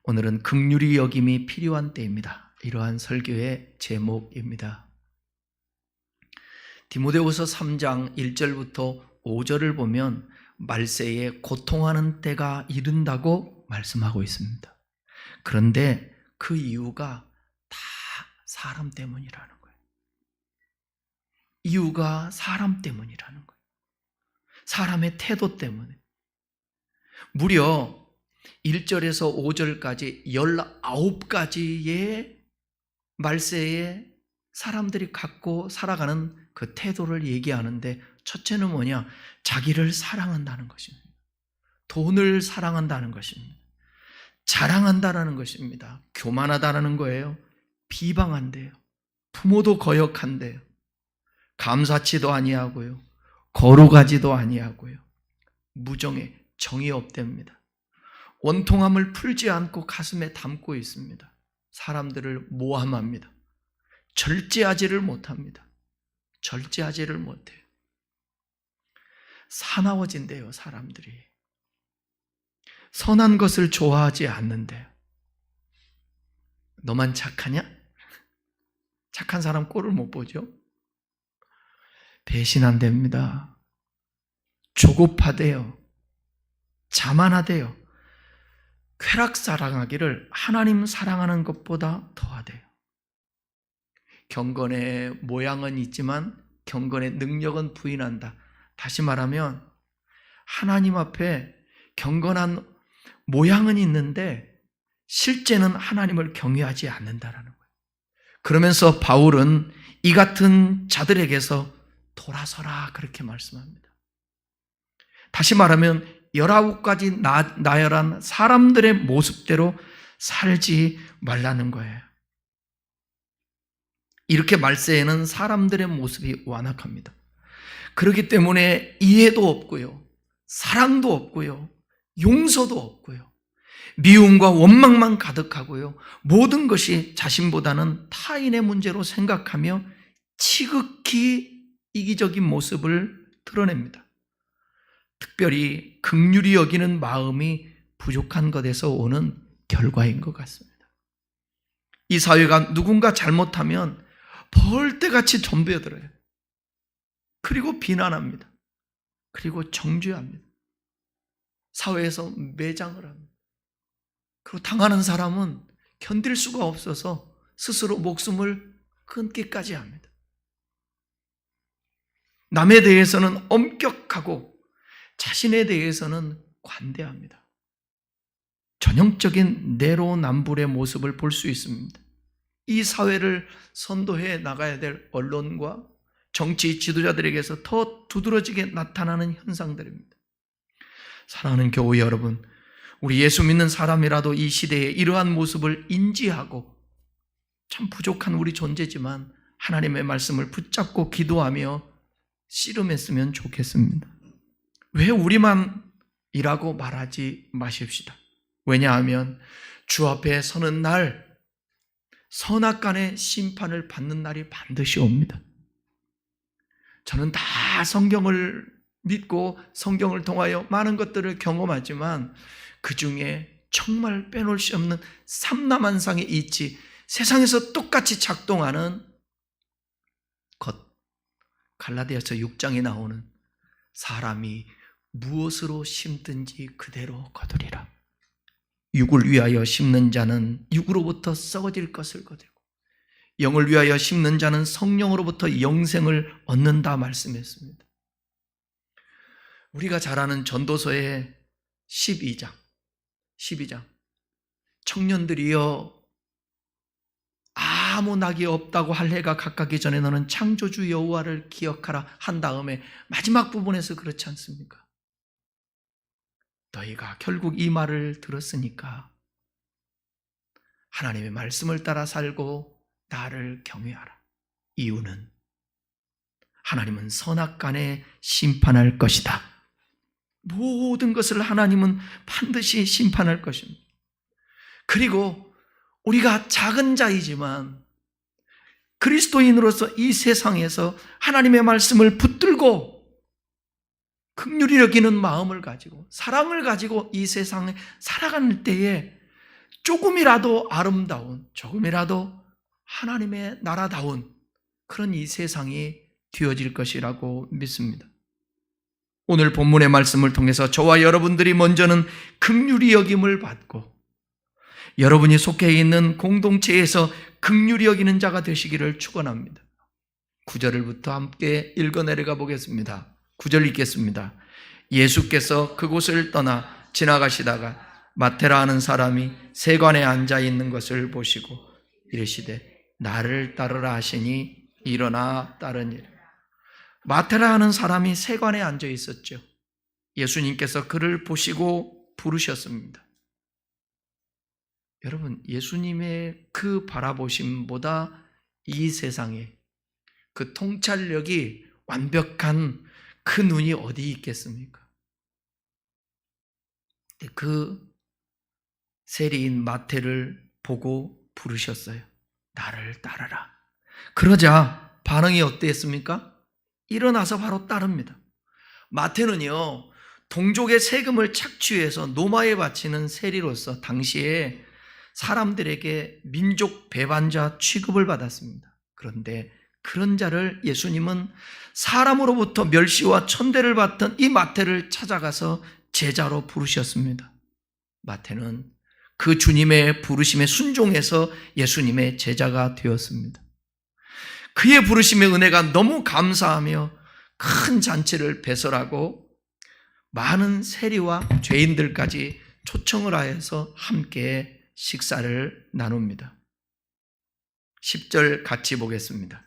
오늘은 긍휼히 여김이 필요한 때입니다. 이러한 설교의 제목입니다. 디모데후서 3장 1절부터 5절을 보면 말세에 고통하는 때가 이른다고 말씀하고 있습니다. 그런데 그 이유가 다 사람 때문이라는 거예요. 이유가 사람 때문이라는 거예요. 사람의 태도 때문에. 무려 1절에서 5절까지 19가지의 말세에 사람들이 갖고 살아가는 그 태도를 얘기하는데, 첫째는 뭐냐? 자기를 사랑한다는 것입니다. 돈을 사랑한다는 것입니다. 자랑한다는 것입니다. 교만하다는 거예요. 비방한대요. 부모도 거역한대요. 감사치도 아니하고요. 거룩하지도 아니하고요. 무정해, 정이 없답니다. 원통함을 풀지 않고 가슴에 담고 있습니다. 사람들을 모함합니다. 절제하지를 못합니다. 절제하지를 못해요. 사나워진대요, 사람들이. 선한 것을 좋아하지 않는데요. 너만 착하냐? 착한 사람 꼴을 못 보죠? 배신한답니다. 조급하대요. 자만하대요. 쾌락 사랑하기를 하나님 사랑하는 것보다 더하대요. 경건의 모양은 있지만 경건의 능력은 부인한다. 다시 말하면 하나님 앞에 경건한 모양은 있는데 실제는 하나님을 경외하지 않는다라는 거예요. 그러면서 바울은 이 같은 자들에게서 돌아서라 그렇게 말씀합니다. 다시 말하면 19가지 나열한 사람들의 모습대로 살지 말라는 거예요. 이렇게 말세에는 사람들의 모습이 완악합니다. 그렇기 때문에 이해도 없고요, 사랑도 없고요, 용서도 없고요, 미움과 원망만 가득하고요, 모든 것이 자신보다는 타인의 문제로 생각하며 지극히 이기적인 모습을 드러냅니다. 특별히 긍휼히 여기는 마음이 부족한 것에서 오는 결과인 것 같습니다. 이 사회가 누군가 잘못하면 벌떼같이 덤벼들어요. 그리고 비난합니다. 그리고 정죄합니다. 사회에서 매장을 합니다. 그리고 당하는 사람은 견딜 수가 없어서 스스로 목숨을 끊기까지 합니다. 남에 대해서는 엄격하고 자신에 대해서는 관대합니다. 전형적인 내로남불의 모습을 볼 수 있습니다. 이 사회를 선도해 나가야 될 언론과 정치 지도자들에게서 더 두드러지게 나타나는 현상들입니다. 사랑하는 교회 여러분, 우리 예수 믿는 사람이라도 이 시대에 이러한 모습을 인지하고, 참 부족한 우리 존재지만 하나님의 말씀을 붙잡고 기도하며 씨름했으면 좋겠습니다. 왜 우리만이라고 말하지 마십시다. 왜냐하면 주 앞에 서는 날, 선악간의 심판을 받는 날이 반드시 옵니다. 저는 다 성경을 믿고 성경을 통하여 많은 것들을 경험하지만 그 중에 정말 빼놓을 수 없는 삼라만상의 이치, 세상에서 똑같이 작동하는 것, 갈라디아서 6장에 나오는 사람이 무엇으로 심든지 그대로 거두리라. 육을 위하여 심는 자는 육으로부터 썩어질 것을 거두고 영을 위하여 심는 자는 성령으로부터 영생을 얻는다 말씀했습니다. 우리가 잘 아는 전도서의 12장 청년들이여 아무 낙이 없다고 할 해가 가깝기 전에 너는 창조주 여호와를 기억하라 한 다음에 마지막 부분에서 그렇지 않습니까? 너희가 결국 이 말을 들었으니까 하나님의 말씀을 따라 살고 나를 경외하라. 이유는 하나님은 선악간에 심판할 것이다. 모든 것을 하나님은 반드시 심판할 것입니다. 그리고 우리가 작은 자이지만 그리스도인으로서 이 세상에서 하나님의 말씀을 붙들고 긍휼히 여기는 마음을 가지고 사랑을 가지고 이 세상에 살아갈 때에 조금이라도 아름다운, 조금이라도 하나님의 나라다운 그런 이 세상이 되어질 것이라고 믿습니다. 오늘 본문의 말씀을 통해서 저와 여러분들이 먼저는 긍휼히 여김을 받고 여러분이 속해 있는 공동체에서 긍휼히 여기는 자가 되시기를 축원합니다. 9절부터 함께 읽어 내려가 보겠습니다. 9절 읽겠습니다. 예수께서 그곳을 떠나 지나가시다가 마태라 하는 사람이 세관에 앉아 있는 것을 보시고 이르시되 나를 따르라 하시니 일어나 따르니라. 마태라 하는 사람이 세관에 앉아 있었죠. 예수님께서 그를 보시고 부르셨습니다. 여러분, 예수님의 그 바라보심보다 이 세상에 그 통찰력이 완벽한 그 눈이 어디 있겠습니까? 그 세리인 마태를 보고 부르셨어요. 나를 따르라. 그러자 반응이 어땠습니까? 일어나서 바로 따릅니다. 마태는요, 동족의 세금을 착취해서 노마에 바치는 세리로서 당시에 사람들에게 민족 배반자 취급을 받았습니다. 그런데 그런 자를 예수님은 사람으로부터 멸시와 천대를 받던 이 마태를 찾아가서 제자로 부르셨습니다. 마태는 그 주님의 부르심에 순종해서 예수님의 제자가 되었습니다. 그의 부르심의 은혜가 너무 감사하며 큰 잔치를 배설하고 많은 세리와 죄인들까지 초청을 하여서 함께 식사를 나눕니다. 10절 같이 보겠습니다.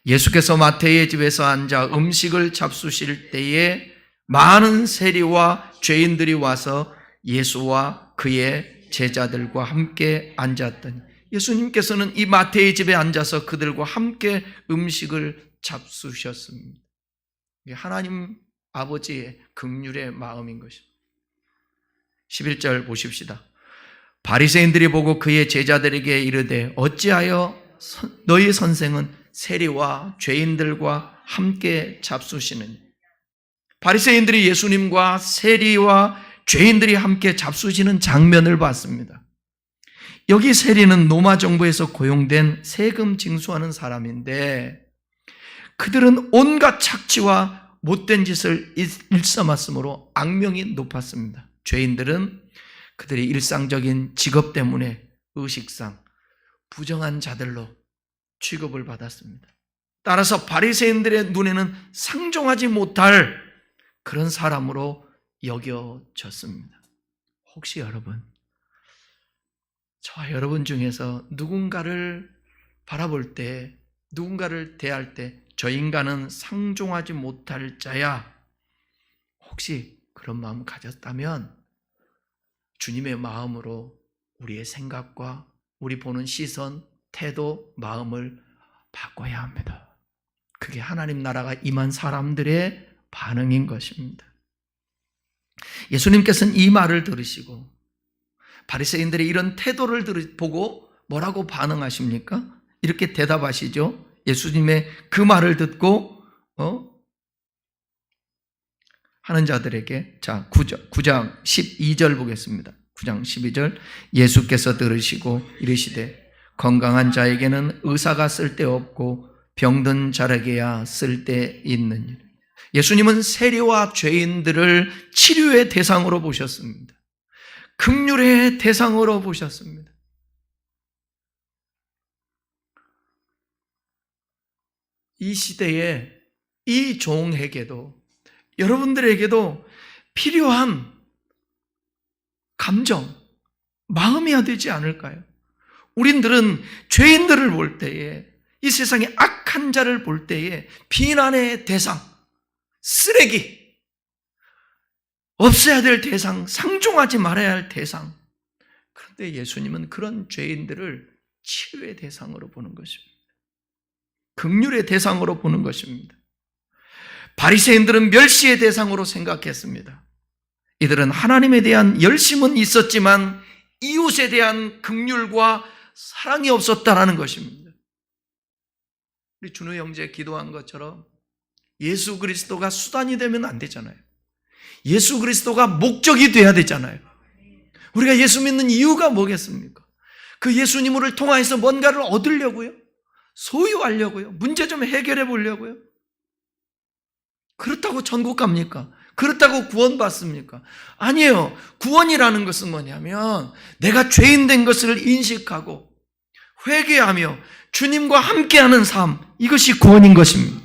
예수께서 마태의 집에서 앉아 음식을 잡수실 때에 많은 세리와 죄인들이 와서 예수와 그의 제자들과 함께 앉았더니 예수님께서는 이 마태의 집에 앉아서 그들과 함께 음식을 잡수셨습니다. 하나님 아버지의 긍휼의 마음인 것입니다. 11절 보십시다. 바리새인들이 보고 그의 제자들에게 이르되 어찌하여 너희 선생은 세리와 죄인들과 함께 잡수시느냐. 바리새인들이 예수님과 세리와 죄인들이 함께 잡수시는 장면을 봤습니다. 여기 세리는 로마 정부에서 고용된 세금 징수하는 사람인데 그들은 온갖 착취와 못된 짓을 일삼았으므로 악명이 높았습니다. 죄인들은 그들의 일상적인 직업 때문에 의식상 부정한 자들로 취급을 받았습니다. 따라서 바리새인들의 눈에는 상종하지 못할 그런 사람으로 여겨졌습니다. 혹시 여러분, 저와 여러분 중에서 누군가를 바라볼 때, 누군가를 대할 때 저 인간은 상종하지 못할 자야, 혹시 그런 마음 가졌다면 주님의 마음으로 우리의 생각과 우리 보는 시선, 태도, 마음을 바꿔야 합니다. 그게 하나님 나라가 임한 사람들의 반응인 것입니다. 예수님께서는 이 말을 들으시고 바리새인들의 이런 태도를 보고 뭐라고 반응하십니까? 이렇게 대답하시죠. 예수님의 그 말을 듣고 하는 자들에게, 자, 9장 12절 보겠습니다. 9장 12절. 예수께서 들으시고 이르시되 건강한 자에게는 의사가 쓸데없고 병든 자에게야 쓸데있느니라. 예수님은 세리와 죄인들을 치료의 대상으로 보셨습니다. 긍휼의 대상으로 보셨습니다. 이 시대에 이 종에게도, 여러분들에게도 필요한 감정, 마음이어야 되지 않을까요? 우리들은 죄인들을 볼 때에, 이 세상의 악한 자를 볼 때에 비난의 대상, 쓰레기, 없어야 될 대상, 상종하지 말아야 할 대상. 그런데 예수님은 그런 죄인들을 치유의 대상으로 보는 것입니다. 긍휼의 대상으로 보는 것입니다. 바리새인들은 멸시의 대상으로 생각했습니다. 이들은 하나님에 대한 열심은 있었지만 이웃에 대한 긍휼과 사랑이 없었다라는 것입니다. 우리 준우 형제 기도한 것처럼 예수 그리스도가 수단이 되면 안 되잖아요. 예수 그리스도가 목적이 돼야 되잖아요. 우리가 예수 믿는 이유가 뭐겠습니까? 그 예수님을 통하여서 뭔가를 얻으려고요? 소유하려고요? 문제 좀 해결해 보려고요? 그렇다고 천국 갑니까? 그렇다고 구원받습니까? 아니에요. 구원이라는 것은 뭐냐면 내가 죄인 된 것을 인식하고 회개하며 주님과 함께하는 삶, 이것이 구원인 것입니다.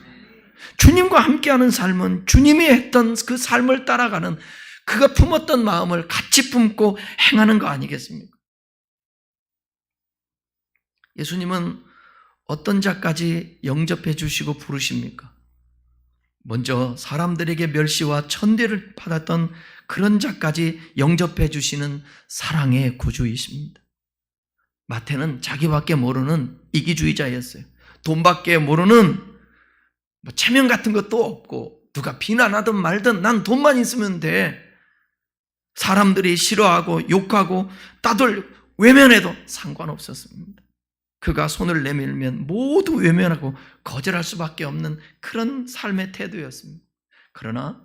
주님과 함께하는 삶은 주님이 했던 그 삶을 따라가는, 그가 품었던 마음을 같이 품고 행하는 거 아니겠습니까? 예수님은 어떤 자까지 영접해 주시고 부르십니까? 먼저 사람들에게 멸시와 천대를 받았던 그런 자까지 영접해 주시는 사랑의 구주이십니다. 마태는 자기밖에 모르는 이기주의자였어요. 돈밖에 모르는 체면 같은 것도 없고, 누가 비난하든 말든 난 돈만 있으면 돼. 사람들이 싫어하고 욕하고 외면해도 상관없었습니다. 그가 손을 내밀면 모두 외면하고 거절할 수밖에 없는 그런 삶의 태도였습니다. 그러나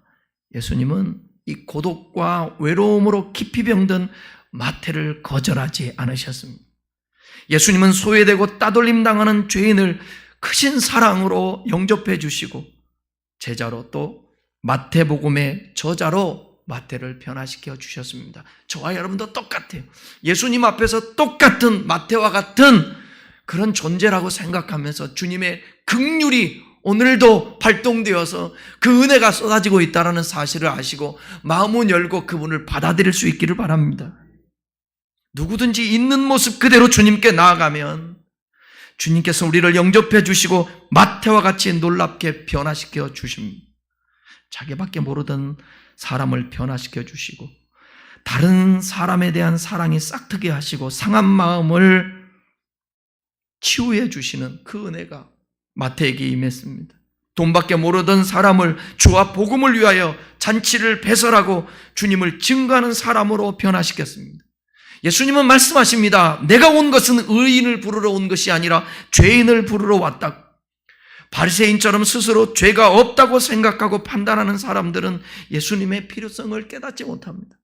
예수님은 이 고독과 외로움으로 깊이 병든 마태를 거절하지 않으셨습니다. 예수님은 소외되고 따돌림 당하는 죄인을 크신 사랑으로 영접해 주시고, 제자로 또 마태복음의 저자로 마태를 변화시켜 주셨습니다. 저와 여러분도 똑같아요. 예수님 앞에서 똑같은 마태와 같은 그런 존재라고 생각하면서 주님의 긍휼이 오늘도 발동되어서 그 은혜가 쏟아지고 있다는 사실을 아시고 마음을 열고 그분을 받아들일 수 있기를 바랍니다. 누구든지 있는 모습 그대로 주님께 나아가면 주님께서 우리를 영접해 주시고 마태와 같이 놀랍게 변화시켜 주십니다. 자기밖에 모르던 사람을 변화시켜 주시고 다른 사람에 대한 사랑이 싹트게 하시고 상한 마음을 치유해 주시는 그 은혜가 마태에게 임했습니다. 돈밖에 모르던 사람을 주와 복음을 위하여 잔치를 배설하고 주님을 증거하는 사람으로 변화시켰습니다. 예수님은 말씀하십니다. 내가 온 것은 의인을 부르러 온 것이 아니라 죄인을 부르러 왔다. 바리새인처럼 스스로 죄가 없다고 생각하고 판단하는 사람들은 예수님의 필요성을 깨닫지 못합니다.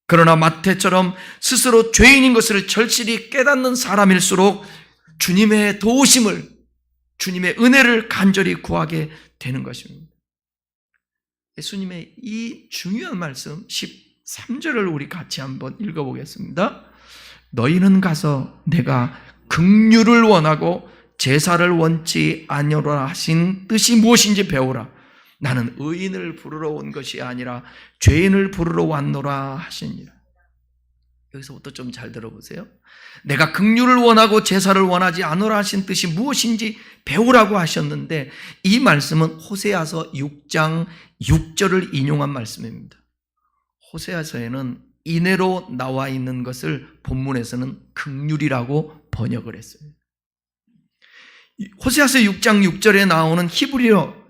그러나 마태처럼 스스로 죄인인 것을 절실히 깨닫는 사람일수록 주님의 도우심을, 주님의 은혜를 간절히 구하게 되는 것입니다. 예수님의 이 중요한 말씀 13절을 우리 같이 한번 읽어보겠습니다. 너희는 가서 내가 긍휼을 원하고 제사를 원치 아니하노라 하신 뜻이 무엇인지 배우라. 나는 의인을 부르러 온 것이 아니라 죄인을 부르러 왔노라 하시니라. 여기서부터 좀 잘 들어보세요. 내가 긍휼을 원하고 제사를 원하지 않으라 하신 뜻이 무엇인지 배우라고 하셨는데, 이 말씀은 호세아서 6장 6절을 인용한 말씀입니다. 호세아서에는 인애로 나와 있는 것을 본문에서는 긍휼이라고 번역을 했어요. 호세아서 6장 6절에 나오는 히브리어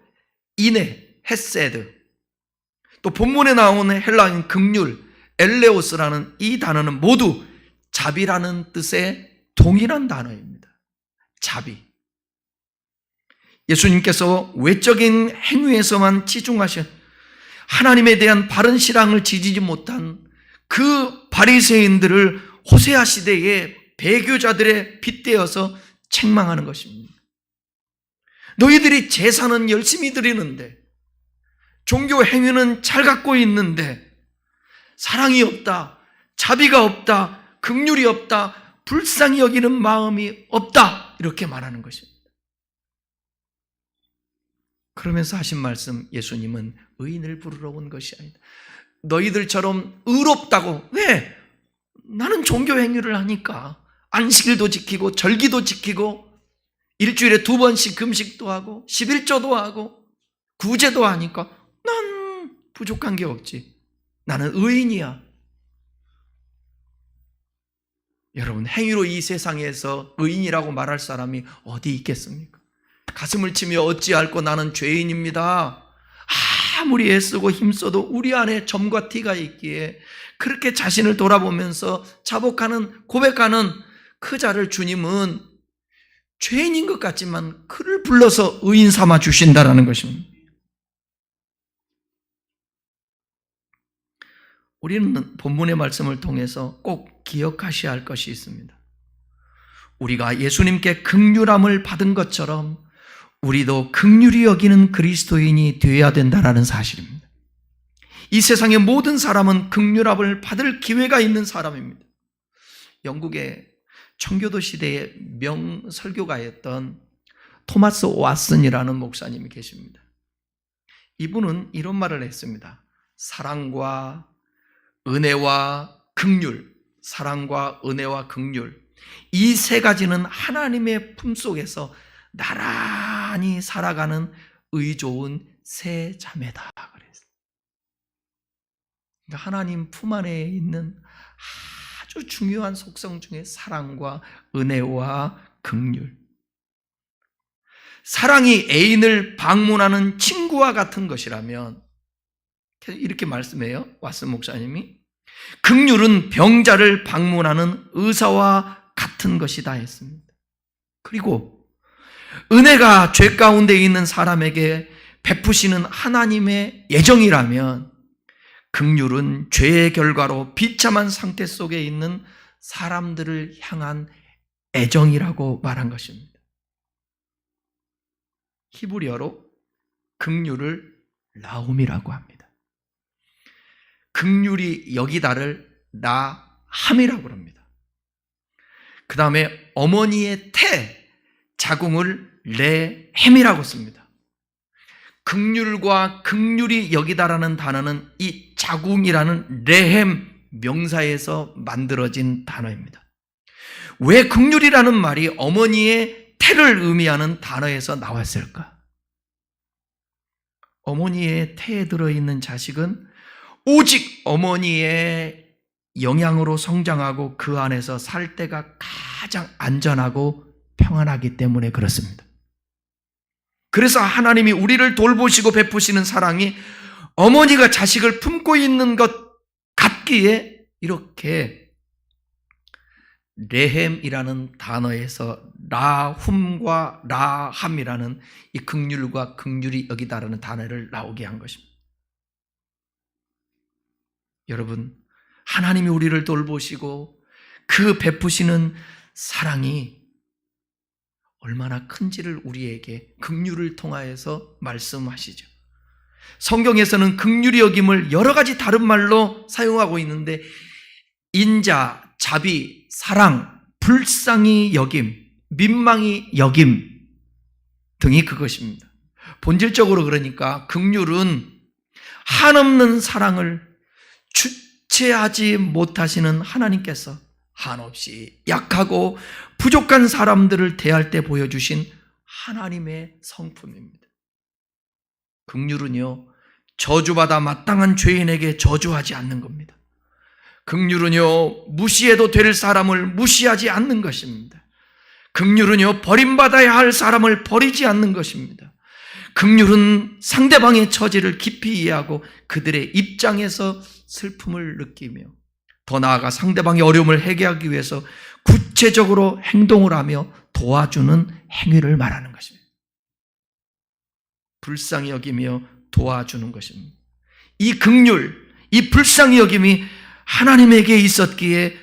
인애, 헤세드, 또 본문에 나오는 헬라어인 긍휼, 엘레오스라는 이 단어는 모두 자비라는 뜻의 동일한 단어입니다. 자비. 예수님께서 외적인 행위에서만 치중하신 하나님에 대한 바른 신앙을 지지지 못한 그 바리새인들을 호세아 시대의 배교자들에 빗대어서 책망하는 것입니다. 너희들이 제사는 열심히 드리는데, 종교 행위는 잘 갖고 있는데 사랑이 없다, 자비가 없다, 긍휼이 없다, 불쌍히 여기는 마음이 없다, 이렇게 말하는 것입니다. 그러면서 하신 말씀, 예수님은 의인을 부르러 온 것이 아니다. 너희들처럼 의롭다고, 왜? 나는 종교 행위를 하니까 안식일도 지키고 절기도 지키고 일주일에 2번씩 금식도 하고 11조도 하고 구제도 하니까 난 부족한 게 없지. 나는 의인이야. 여러분, 행위로 이 세상에서 의인이라고 말할 사람이 어디 있겠습니까? 가슴을 치며 어찌할꼬 나는 죄인입니다. 아무리 애쓰고 힘써도 우리 안에 점과 티가 있기에 그렇게 자신을 돌아보면서 자복하는, 고백하는 그 자를 주님은 죄인인 것 같지만 그를 불러서 의인 삼아 주신다라는 것입니다. 우리는 본문의 말씀을 통해서 꼭 기억하셔야 할 것이 있습니다. 우리가 예수님께 긍휼함을 받은 것처럼 우리도 긍휼히 여기는 그리스도인이 되어야 된다는 사실입니다. 이 세상의 모든 사람은 긍휼함을 받을 기회가 있는 사람입니다. 영국의 청교도 시대의 명설교가였던 토마스 왓슨이라는 목사님이 계십니다. 이분은 이런 말을 했습니다. 사랑과 은혜와 긍휼, 사랑과 은혜와 긍휼, 이 세 가지는 하나님의 품속에서 나란히 살아가는 의 좋은 세 자매다 그랬어요. 그러니까 하나님 품 안에 있는 아주 중요한 속성 중에 사랑과 은혜와 긍휼. 사랑이 애인을 방문하는 친구와 같은 것이라면, 이렇게 말씀해요, 왓슨 목사님이. 긍휼은 병자를 방문하는 의사와 같은 것이다 했습니다. 그리고 은혜가 죄 가운데 있는 사람에게 베푸시는 하나님의 예정이라면, 긍휼은 죄의 결과로 비참한 상태 속에 있는 사람들을 향한 애정이라고 말한 것입니다. 히브리어로 긍휼을 라움이라고 합니다. 긍휼히 여기다를 나함이라고 합니다. 그 다음에 어머니의 태, 자궁을 레햄이라고 씁니다. 긍휼과 긍휼히 여기다라는 단어는 이 자궁이라는 레햄 명사에서 만들어진 단어입니다. 왜 긍휼이라는 말이 어머니의 태를 의미하는 단어에서 나왔을까? 어머니의 태에 들어있는 자식은 오직 어머니의 영양으로 성장하고 그 안에서 살 때가 가장 안전하고 평안하기 때문에 그렇습니다. 그래서 하나님이 우리를 돌보시고 베푸시는 사랑이 어머니가 자식을 품고 있는 것 같기에 이렇게 레햄이라는 단어에서 라훔과 라함이라는 이 긍휼과 긍휼이 여기다라는 단어를 나오게 한 것입니다. 여러분, 하나님이 우리를 돌보시고 그 베푸시는 사랑이 얼마나 큰지를 우리에게 긍휼을 통하여서 말씀하시죠. 성경에서는 긍휼히 여김을 여러 가지 다른 말로 사용하고 있는데, 인자, 자비, 사랑, 불쌍히 여김, 민망히 여김 등이 그것입니다. 본질적으로 그러니까 긍휼은 한없는 사랑을 주체하지 못하시는 하나님께서 한없이 약하고 부족한 사람들을 대할 때 보여주신 하나님의 성품입니다. 긍휼은요, 저주받아 마땅한 죄인에게 저주하지 않는 겁니다. 긍휼은요, 무시해도 될 사람을 무시하지 않는 것입니다. 긍휼은요, 버림받아야 할 사람을 버리지 않는 것입니다. 긍휼은 상대방의 처지를 깊이 이해하고 그들의 입장에서 슬픔을 느끼며 더 나아가 상대방의 어려움을 해결하기 위해서 구체적으로 행동을 하며 도와주는 행위를 말하는 것입니다. 불쌍히 여기며 도와주는 것입니다. 이 긍휼, 이 불쌍히 여김이 하나님에게 있었기에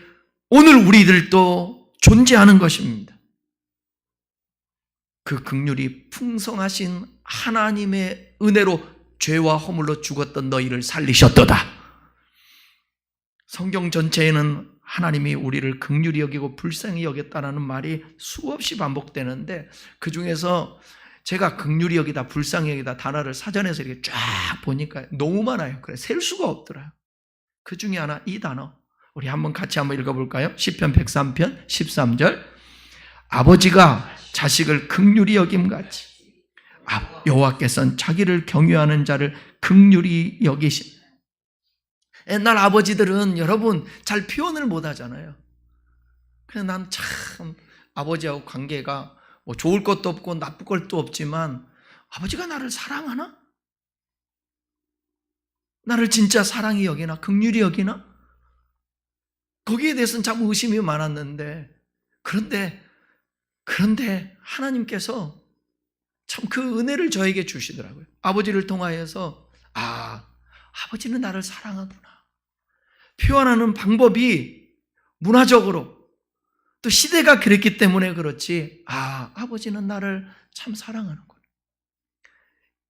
오늘 우리들도 존재하는 것입니다. 그 긍휼이 풍성하신 하나님의 은혜로 죄와 허물로 죽었던 너희를 살리셨도다. 성경 전체에는 하나님이 우리를 긍휼히 여기고 불쌍히 여겼다는 말이 수없이 반복되는데, 그 중에서 제가 긍휼히 여기다, 불쌍히 여기다 단어를 사전에서 이렇게 쫙 보니까 너무 많아요. 그래, 셀 수가 없더라고요. 그 중에 하나, 이 단어 우리 같이 한번 읽어볼까요? 시편 103편 13절. 아버지가 자식을 긍휼히 여김같이 여호와께서는 자기를 경유하는 자를 긍휼히 여기신. 옛날 아버지들은 여러분 잘 표현을 못 하잖아요. 그래서 난 참 아버지하고 관계가 뭐 좋을 것도 없고 나쁠 것도 없지만, 아버지가 나를 사랑하나? 나를 진짜 사랑히 여기나? 긍휼히 여기나? 거기에 대해서는 참 의심이 많았는데, 그런데 하나님께서 참 그 은혜를 저에게 주시더라고요. 아버지를 통하여서 아버지는 나를 사랑하구나. 표현하는 방법이 문화적으로 또 시대가 그랬기 때문에 그렇지, 아버지는 나를 참 사랑하는구나.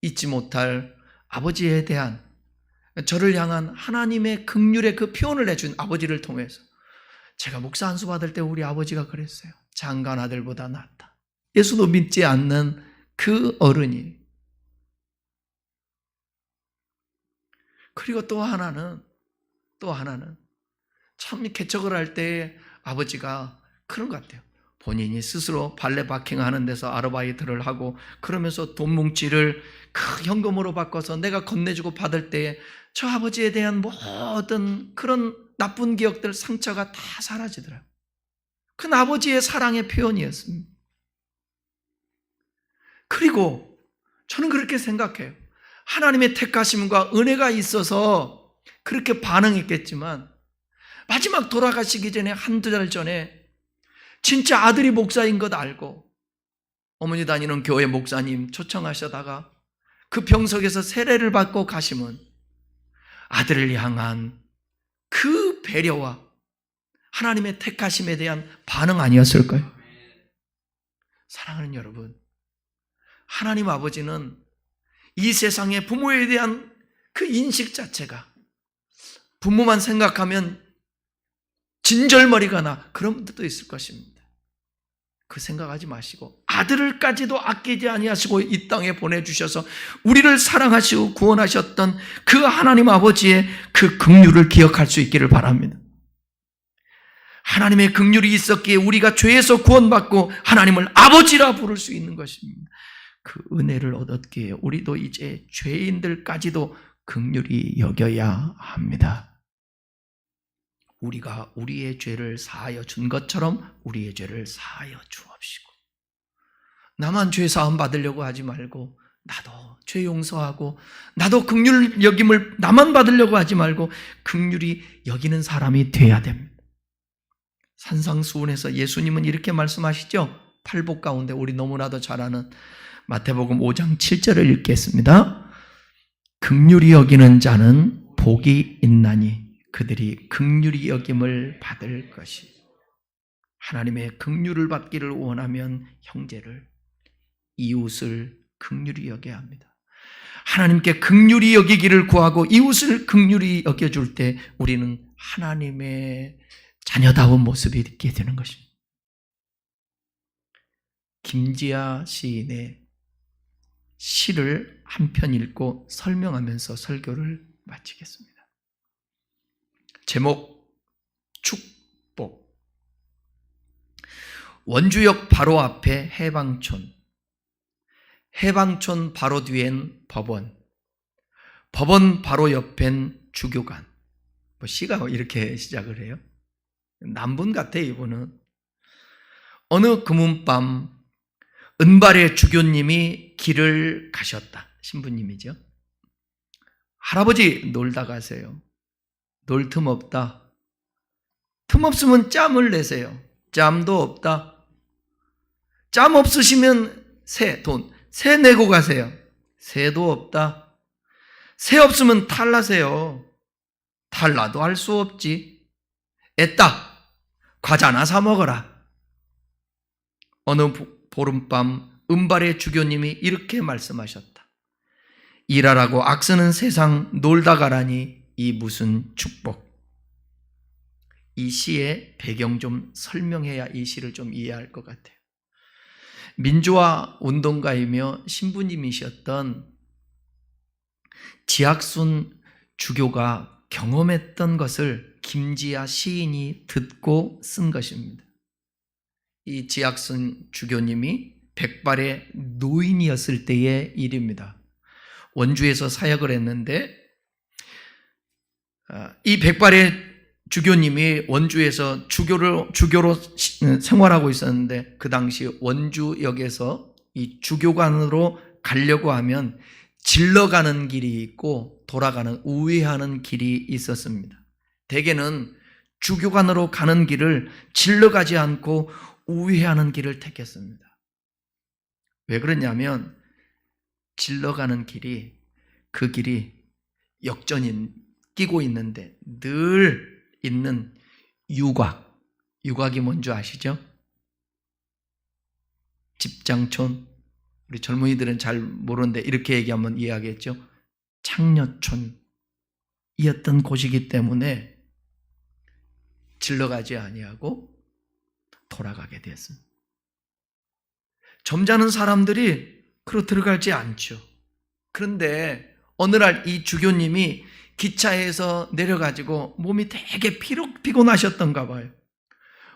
잊지 못할 아버지에 대한, 저를 향한 하나님의 긍휼의 그 표현을 해준 아버지를 통해서 제가 목사 안수 받을 때 우리 아버지가 그랬어요. 장간 아들보다 낫다. 예수도 믿지 않는 그 어른이. 그리고 또 하나는 참 개척을 할 때 아버지가 그런 것 같아요. 본인이 스스로 발레 바킹 하는 데서 아르바이트를 하고 그러면서 돈 뭉치를 그 현금으로 바꿔서 내가 건네주고 받을 때 저 아버지에 대한 모든 그런 나쁜 기억들, 상처가 다 사라지더라고요. 그 아버지의 사랑의 표현이었습니다. 그리고 저는 그렇게 생각해요. 하나님의 택하심과 은혜가 있어서 그렇게 반응했겠지만 마지막 돌아가시기 전에 한두 달 전에 진짜 아들이 목사인 것 알고 어머니 다니는 교회 목사님 초청하셔다가 그 병석에서 세례를 받고 가시면 아들을 향한 그 배려와 하나님의 택하심에 대한 반응 아니었을까요? 사랑하는 여러분, 하나님 아버지는 이 세상의 부모에 대한 그 인식 자체가 부모만 생각하면 진절머리가 나, 그런 분들도 있을 것입니다. 그 생각하지 마시고 아들을까지도 아끼지 아니하시고 이 땅에 보내주셔서 우리를 사랑하시고 구원하셨던 그 하나님 아버지의 그 긍휼을 기억할 수 있기를 바랍니다. 하나님의 긍휼이 있었기에 우리가 죄에서 구원받고 하나님을 아버지라 부를 수 있는 것입니다. 그 은혜를 얻었기에 우리도 이제 죄인들까지도 긍휼히 여겨야 합니다. 우리가 우리의 죄를 사하여 준 것처럼 우리의 죄를 사하여 주옵시고, 나만 죄 사함 받으려고 하지 말고 나도 죄 용서하고 나도 긍휼 여김을 나만 받으려고 하지 말고 긍휼히 여기는 사람이 돼야 됩니다. 산상수훈에서 예수님은 이렇게 말씀하시죠. 팔복 가운데 우리 너무나도 잘 아는 마태복음 5장 7절을 읽겠습니다. 긍휼히 여기는 자는 복이 있나니 그들이 긍휼히 여김을 받을 것이. 하나님의 긍휼을 받기를 원하면 형제를, 이웃을 긍휼히 여겨야 합니다. 하나님께 긍휼히 여기기를 구하고 이웃을 긍휼히 여겨줄 때 우리는 하나님의 자녀다운 모습이 있게 되는 것입니다. 김지아 시인의 시를 한 편 읽고 설명하면서 설교를 마치겠습니다. 제목, 축복. 원주역 바로 앞에 해방촌, 해방촌 바로 뒤엔 법원, 법원 바로 옆엔 주교관. 시가 이렇게 시작을 해요. 남분 같아 이분은. 어느 금운밤 은발의 주교님이 길을 가셨다. 신부님이죠. 할아버지 놀다 가세요. 놀 틈 없다. 틈 없으면 짬을 내세요. 짬도 없다. 짬 없으시면 세 내고 가세요. 세도 없다. 세 없으면 탈나세요. 탈나도 할 수 없지. 애따 과자나 사 먹어라. 어느 보름밤 은발의 주교님이 이렇게 말씀하셨다. 일하라고 악쓰는 세상 놀다 가라니 이 무슨 축복. 이 시의 배경 좀 설명해야 이 시를 좀 이해할 것 같아요. 민주화 운동가이며 신부님이셨던 지학순 주교가 경험했던 것을 김지아 시인이 듣고 쓴 것입니다. 이 지학순 주교님이 백발의 노인이었을 때의 일입니다. 원주에서 사역을 했는데 이 백발의 주교님이 원주에서 주교로 생활하고 있었는데 그 당시 원주역에서 이 주교관으로 가려고 하면 질러가는 길이 있고 돌아가는 우회하는 길이 있었습니다. 대개는 주교관으로 가는 길을 질러가지 않고 우회하는 길을 택했습니다. 왜 그러냐면 질러가는 길이, 그 길이 역전이 끼고 있는데 늘 있는 유곽. 유곽이 뭔지 아시죠? 집장촌. 우리 젊은이들은 잘 모르는데 이렇게 얘기하면 이해하겠죠? 창녀촌이었던 곳이기 때문에 질러가지 아니하고 돌아가게 되었습니다. 점잖은 사람들이 그로 들어가지 않죠. 그런데 어느 날 이 주교님이 기차에서 내려가지고 몸이 되게 피곤하셨던가 봐요.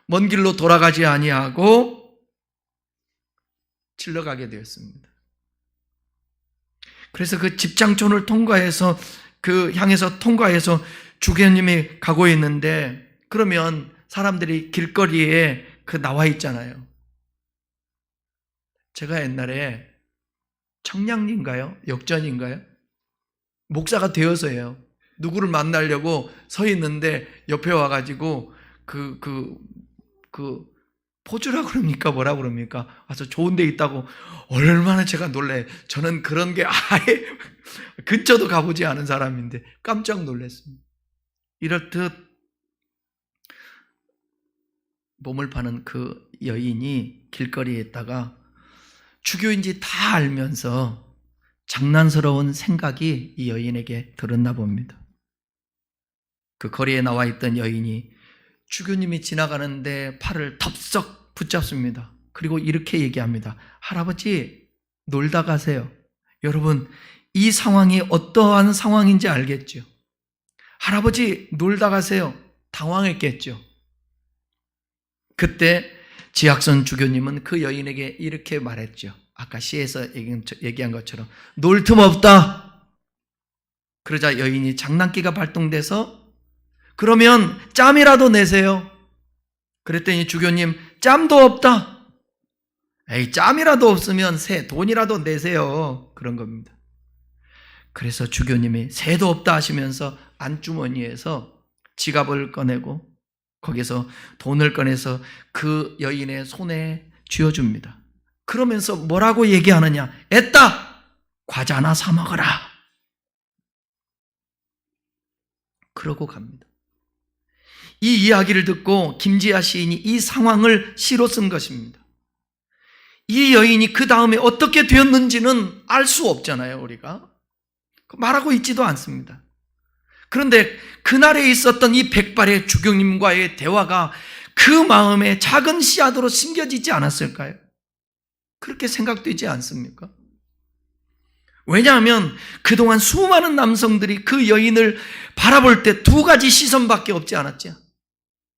먼 길로 돌아가지 아니하고 질러가게 되었습니다. 그래서 그 집장촌을 향해서 통과해서 주교님이 가고 있는데, 그러면 사람들이 길거리에 나와 있잖아요. 제가 옛날에 청량리인가요? 역전인가요? 목사가 되어서요. 누구를 만나려고 서 있는데 옆에 와가지고 포즈라 그럽니까? 뭐라 그럽니까? 와서 좋은 데 있다고 얼마나 제가 놀라요. 저는 그런 게 아예 근처도 가보지 않은 사람인데 깜짝 놀랐습니다. 이렇듯 몸을 파는 그 여인이 길거리에 있다가 주교인지 다 알면서 장난스러운 생각이 이 여인에게 들었나 봅니다. 그 거리에 나와 있던 여인이 주교님이 지나가는데 팔을 덥석 붙잡습니다. 그리고 이렇게 얘기합니다. 할아버지, 놀다 가세요. 여러분, 이 상황이 어떠한 상황인지 알겠죠? 할아버지, 놀다 가세요. 당황했겠죠? 그때 지학선 주교님은 그 여인에게 이렇게 말했죠. 아까 시에서 얘기한 것처럼 놀 틈 없다. 그러자 여인이 장난기가 발동돼서 그러면 짬이라도 내세요. 그랬더니 주교님, 짬도 없다. 에이, 짬이라도 없으면 돈이라도 내세요. 그런 겁니다. 그래서 주교님이 새도 없다 하시면서 안주머니에서 지갑을 꺼내고 거기서 돈을 꺼내서 그 여인의 손에 쥐어줍니다. 그러면서 뭐라고 얘기하느냐? 애따, 과자나 사 먹어라. 그러고 갑니다. 이 이야기를 듣고 김지아 시인이 이 상황을 시로 쓴 것입니다. 이 여인이 그 다음에 어떻게 되었는지는 알 수 없잖아요, 우리가. 말하고 있지도 않습니다. 그런데 그날에 있었던 이 백발의 주교님과의 대화가 그 마음에 작은 씨앗으로 심겨지지 않았을까요? 그렇게 생각되지 않습니까? 왜냐하면 그동안 수많은 남성들이 그 여인을 바라볼 때 두 가지 시선밖에 없지 않았죠?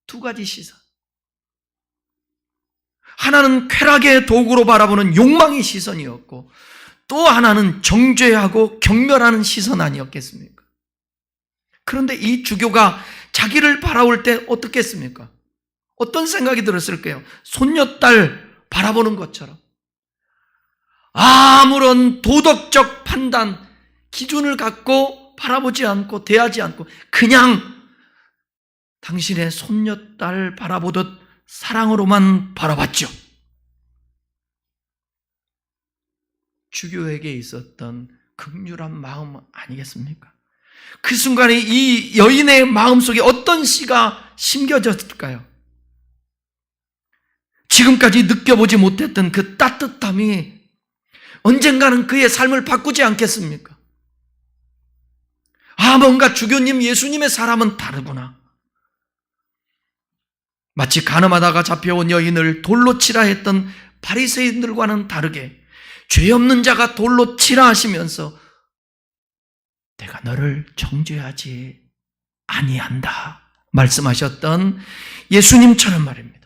두 가지 시선. 하나는 쾌락의 도구로 바라보는 욕망의 시선이었고, 또 하나는 정죄하고 경멸하는 시선 아니었겠습니까? 그런데 이 주교가 자기를 바라볼 때 어떻겠습니까? 어떤 생각이 들었을까요? 손녀딸 바라보는 것처럼 아무런 도덕적 판단, 기준을 갖고 바라보지 않고 대하지 않고 그냥 당신의 손녀딸 바라보듯 사랑으로만 바라봤죠. 주교에게 있었던 극률한 마음 아니겠습니까? 그 순간에 이 여인의 마음속에 어떤 시가 심겨졌을까요? 지금까지 느껴보지 못했던 그 따뜻함이 언젠가는 그의 삶을 바꾸지 않겠습니까? 뭔가 주교님, 예수님의 사람은 다르구나. 마치 간음하다가 잡혀온 여인을 돌로 치라 했던 바리새인들과는 다르게 죄 없는 자가 돌로 치라 하시면서 내가 너를 정죄하지 아니한다 말씀하셨던 예수님처럼 말입니다.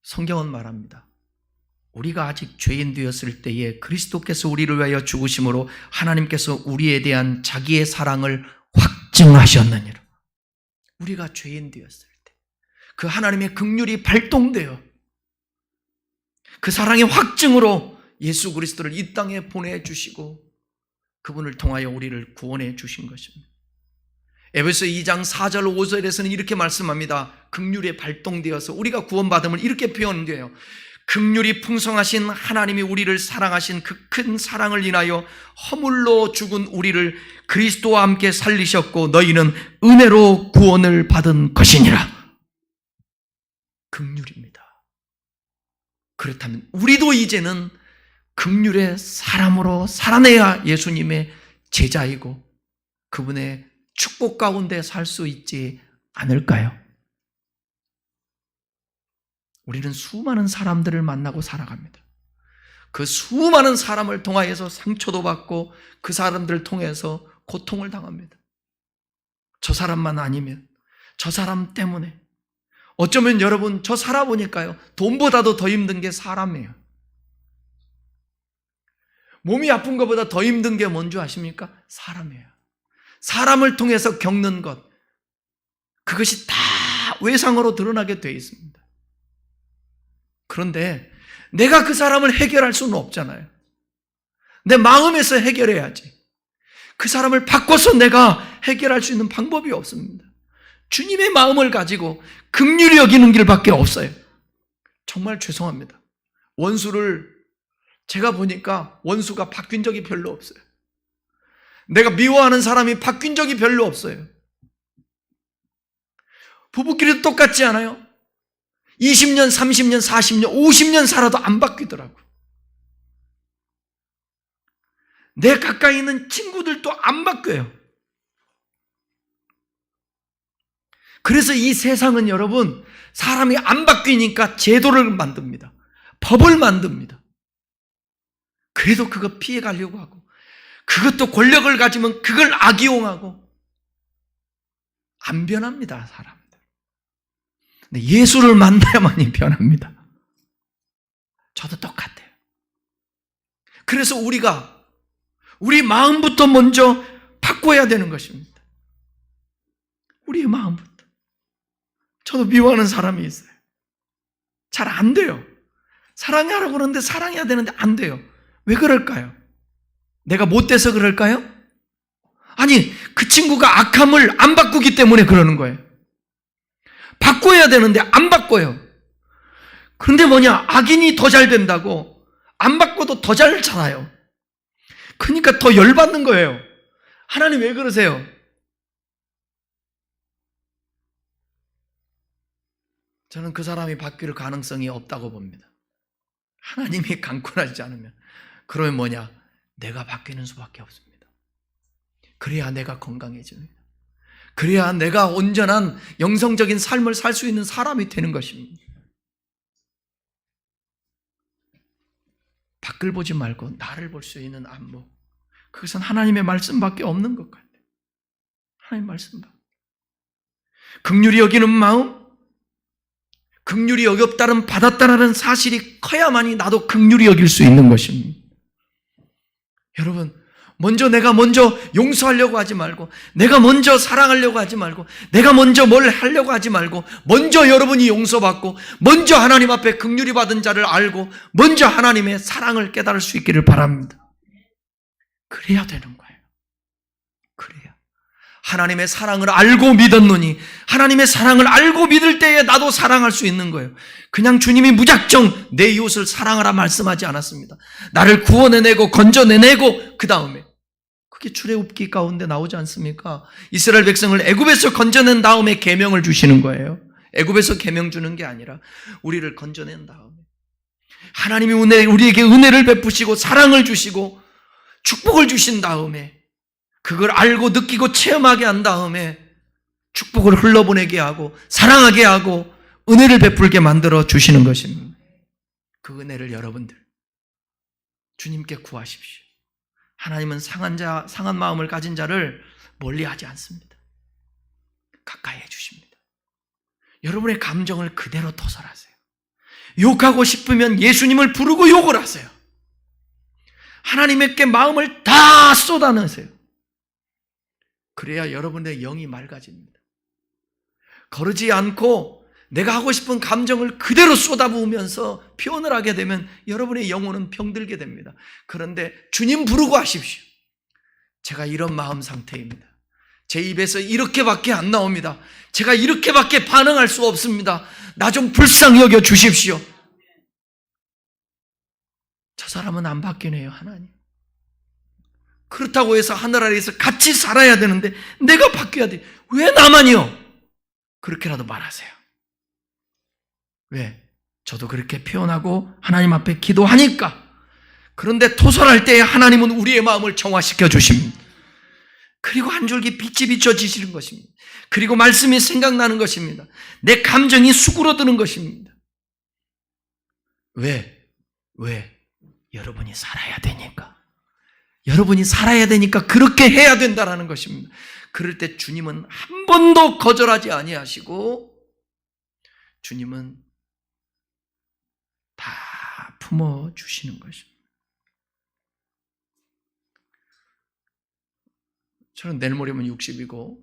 성경은 말합니다. 우리가 아직 죄인 되었을 때에 그리스도께서 우리를 위하여 죽으심으로 하나님께서 우리에 대한 자기의 사랑을 확증하셨느니라. 우리가 죄인 되었을 때 그 하나님의 긍휼이 발동되어 그 사랑의 확증으로 예수 그리스도를 이 땅에 보내주시고 그분을 통하여 우리를 구원해 주신 것입니다. 에베소 2장 4절 5절에서는 이렇게 말씀합니다. 긍휼에 발동되어서 우리가 구원받음을 이렇게 표현돼요. 긍휼이 풍성하신 하나님이 우리를 사랑하신 그 큰 사랑을 인하여 허물로 죽은 우리를 그리스도와 함께 살리셨고 너희는 은혜로 구원을 받은 것이니라. 긍휼입니다. 그렇다면 우리도 이제는 긍휼의 사람으로 살아내야 예수님의 제자이고 그분의 축복 가운데 살 수 있지 않을까요? 우리는 수많은 사람들을 만나고 살아갑니다. 그 수많은 사람을 통하여서 상처도 받고 그 사람들을 통해서 고통을 당합니다. 저 사람만 아니면, 저 사람 때문에. 어쩌면 여러분 저 살아보니까요, 돈보다도 더 힘든 게 사람이에요. 몸이 아픈 것보다 더 힘든 게 뭔지 아십니까? 사람이에요. 사람을 통해서 겪는 것, 그것이 다 외상으로 드러나게 되어 있습니다. 그런데 내가 그 사람을 해결할 수는 없잖아요. 내 마음에서 해결해야지. 그 사람을 바꿔서 내가 해결할 수 있는 방법이 없습니다. 주님의 마음을 가지고 긍휼히 여기는 길밖에 없어요. 정말 죄송합니다. 원수를 제가 보니까 원수가 바뀐 적이 별로 없어요. 내가 미워하는 사람이 바뀐 적이 별로 없어요. 부부끼리도 똑같지 않아요? 20년, 30년, 40년, 50년 살아도 안 바뀌더라고. 내 가까이 있는 친구들도 안 바뀌어요. 그래서 이 세상은 여러분, 사람이 안 바뀌니까 제도를 만듭니다. 법을 만듭니다. 그래도 그거 피해 가려고 하고, 그것도 권력을 가지면 그걸 악이용하고, 안 변합니다, 사람들. 근데 예수를 만나야만이 변합니다. 저도 똑같아요. 그래서 우리가 우리 마음부터 먼저 바꿔야 되는 것입니다. 우리의 마음부터. 저도 미워하는 사람이 있어요. 잘 안 돼요. 사랑하라고 그러는데 사랑해야 되는데 안 돼요. 왜 그럴까요? 내가 못돼서 그럴까요? 아니, 그 친구가 악함을 안 바꾸기 때문에 그러는 거예요. 바꿔야 되는데 안 바꿔요. 그런데 뭐냐? 악인이 더 잘 된다고 안 바꿔도 더 잘 살아요. 그러니까 더 열받는 거예요. 하나님 왜 그러세요? 저는 그 사람이 바뀔 가능성이 없다고 봅니다. 하나님이 강권하지 않으면. 그러면 뭐냐? 내가 바뀌는 수밖에 없습니다. 그래야 내가 건강해집니다. 그래야 내가 온전한 영성적인 삶을 살 수 있는 사람이 되는 것입니다. 밖을 보지 말고 나를 볼 수 있는 안목. 그것은 하나님의 말씀밖에 없는 것 같아요. 하나님의 말씀밖에. 긍휼히 여기는 마음, 긍휼히 여겼다는 받았다는 사실이 커야만이 나도 긍휼히 여길 수 있는 것입니다. 여러분, 내가 먼저 용서하려고 하지 말고, 내가 먼저 사랑하려고 하지 말고, 내가 먼저 뭘 하려고 하지 말고, 먼저 여러분이 용서받고, 먼저 하나님 앞에 긍휼히 받은 자를 알고, 먼저 하나님의 사랑을 깨달을 수 있기를 바랍니다. 그래야 되는 거예요. 그래야. 하나님의 사랑을 알고 믿었노니, 하나님의 사랑을 알고 믿을 때에 나도 사랑할 수 있는 거예요. 그냥 주님이 무작정 내 이웃을 사랑하라 말씀하지 않았습니다. 나를 구원해내고 건져내내고 그 다음에 그게 출애굽기 가운데 나오지 않습니까? 이스라엘 백성을 애굽에서 건져낸 다음에 계명을 주시는 거예요. 애굽에서 계명 주는 게 아니라 우리를 건져낸 다음에 하나님이 우리에게 은혜를 베푸시고 사랑을 주시고 축복을 주신 다음에 그걸 알고 느끼고 체험하게 한 다음에 축복을 흘러보내게 하고 사랑하게 하고 은혜를 베풀게 만들어 주시는 것입니다. 그 은혜를 여러분들 주님께 구하십시오. 하나님은 상한 마음을 가진 자를 멀리하지 않습니다. 가까이 해주십니다. 여러분의 감정을 그대로 토설하세요. 욕하고 싶으면 예수님을 부르고 욕을 하세요. 하나님께 마음을 다 쏟아내세요. 그래야 여러분의 영이 맑아집니다. 거르지 않고 내가 하고 싶은 감정을 그대로 쏟아부으면서 표현을 하게 되면 여러분의 영혼은 병들게 됩니다. 그런데 주님 부르고 하십시오. 제가 이런 마음 상태입니다. 제 입에서 이렇게밖에 안 나옵니다. 제가 이렇게밖에 반응할 수 없습니다. 나 좀 불쌍히 여겨 주십시오. 사람은 안 바뀌네요, 하나님. 그렇다고 해서 하늘 아래에서 같이 살아야 되는데 내가 바뀌어야 돼. 왜 나만이요? 그렇게라도 말하세요. 왜? 저도 그렇게 표현하고 하나님 앞에 기도하니까. 그런데 토설할 때 하나님은 우리의 마음을 정화시켜 주십니다. 그리고 한 줄기 빛이 비춰지시는 것입니다. 그리고 말씀이 생각나는 것입니다. 내 감정이 수그러드는 것입니다. 왜? 여러분이 살아야 되니까. 여러분이 살아야 되니까 그렇게 해야 된다는 것입니다. 그럴 때 주님은 한 번도 거절하지 아니하시고 주님은 다 품어주시는 것입니다. 저는 내일 모레면 60이고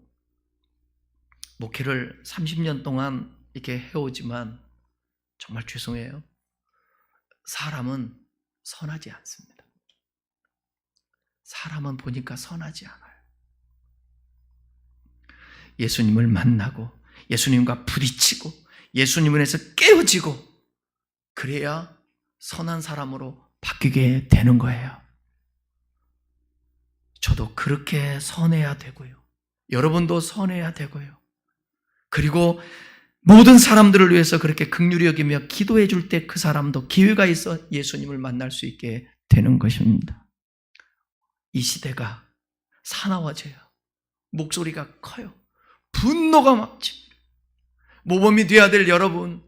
목회를 30년 동안 이렇게 해오지만 정말 죄송해요. 사람은 선하지 않습니다. 사람은 보니까 선하지 않아요. 예수님을 만나고 예수님과 부딪히고 예수님에서 깨어지고 그래야 선한 사람으로 바뀌게 되는 거예요. 저도 그렇게 선해야 되고요. 여러분도 선해야 되고요. 그리고 모든 사람들을 위해서 그렇게 긍휼히 여기며 기도해 줄 때 그 사람도 기회가 있어 예수님을 만날 수 있게 되는 것입니다. 이 시대가 사나워져요. 목소리가 커요. 분노가 막 칩니다. 모범이 되어야 될 여러분,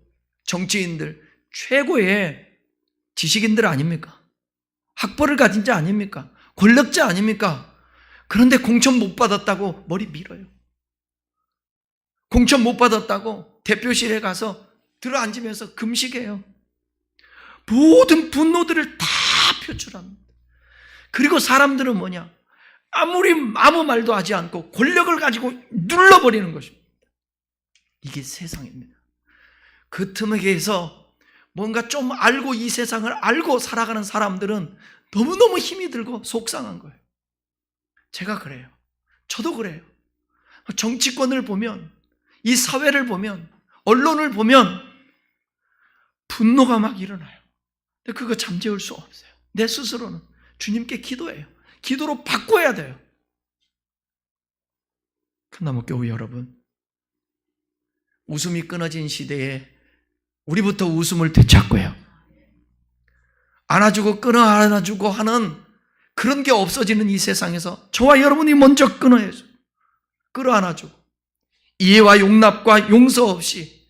정치인들, 최고의 지식인들 아닙니까? 학벌을 가진 자 아닙니까? 권력자 아닙니까? 그런데 공천 못 받았다고 머리 밀어요. 공천 못 받았다고 대표실에 가서 들어앉으면서 금식해요. 모든 분노들을 다 표출합니다. 그리고 사람들은 뭐냐? 아무 말도 하지 않고 권력을 가지고 눌러버리는 것입니다. 이게 세상입니다. 그 틈에서 뭔가 좀 알고 이 세상을 알고 살아가는 사람들은 너무너무 힘이 들고 속상한 거예요. 제가 그래요. 저도 그래요. 정치권을 보면, 이 사회를 보면, 언론을 보면 분노가 막 일어나요. 근데 그거 잠재울 수 없어요. 내 스스로는 주님께 기도해요. 기도로 바꿔야 돼요. 큰나무교회 여러분, 웃음이 끊어진 시대에 우리부터 웃음을 되찾고요. 안아주고 끊어 안아주고 하는 그런 게 없어지는 이 세상에서 저와 여러분이 먼저 끊어야죠. 끌어 안아주고 이해와 용납과 용서 없이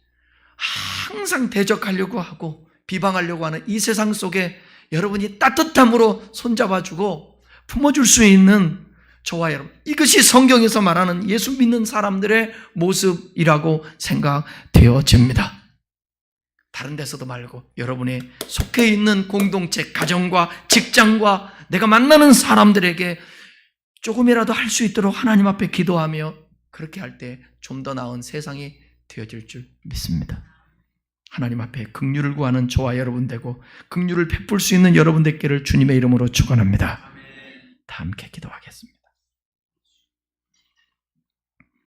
항상 대적하려고 하고 비방하려고 하는 이 세상 속에 여러분이 따뜻함으로 손잡아주고 품어줄 수 있는 저와 여러분, 이것이 성경에서 말하는 예수 믿는 사람들의 모습이라고 생각되어집니다. 다른 데서도 말고 여러분의 속해 있는 공동체, 가정과 직장과 내가 만나는 사람들에게 조금이라도 할 수 있도록 하나님 앞에 기도하며 그렇게 할 때 좀 더 나은 세상이 되어질 줄 믿습니다. 하나님 앞에 긍휼을 구하는 저와 여러분 되고 긍휼을 베풀 수 있는 여러분 되기를 주님의 이름으로 축원합니다. 다 함께 기도하겠습니다.